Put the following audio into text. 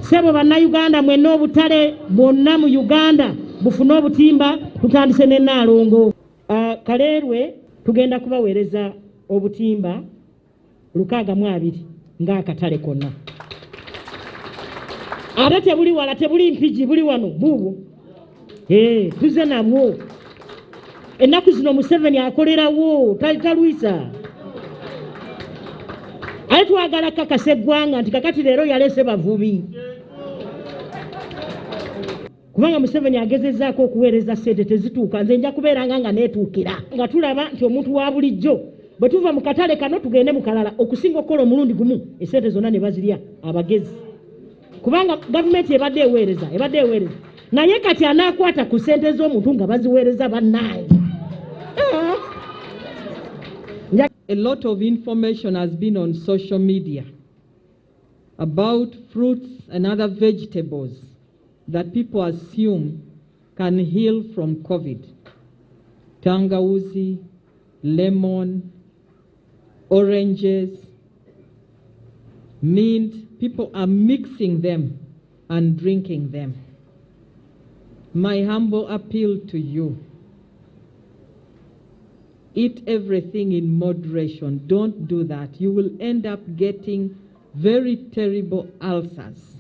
Sebo bannayuganda mwenna obutale bwonna mu Uganda bufune obutimba tutandise ne Naalongo. Kalerwe tugenda kubaweereza obutimba 62 ng'akatale konna. Ate tebuli wala tebuli mpigi buli wano buubu. Tuze nabwo. Ennaku zino Museveni akolerawo talwisa. Ate twagala kakasa eggwanga nti kakati leero yaleese bavubi. Kubanga Museveni agezezzaako okuweereza ssente tezituuka, nze nja kubeeranga nga neetuukira. Nga tulaba nti omuntu wa bulijjo bwe tuva mu katale kano tugende mu kalala okusinga okukola omulundi gumu essente zonna ne bazirya abagezi. Kubanga gavumenti ebadde eweereza. Naye kati anaakwata ku ssente z'omuntu nga baziweereza bannange. A lot of information has been on social media about fruits and other vegetables that people assume can heal from COVID. Tangawuzi, lemon, oranges, mint. People are mixing them and drinking them. My humble appeal to you: eat everything in moderation. Don't do that. You will end up getting very terrible ulcers.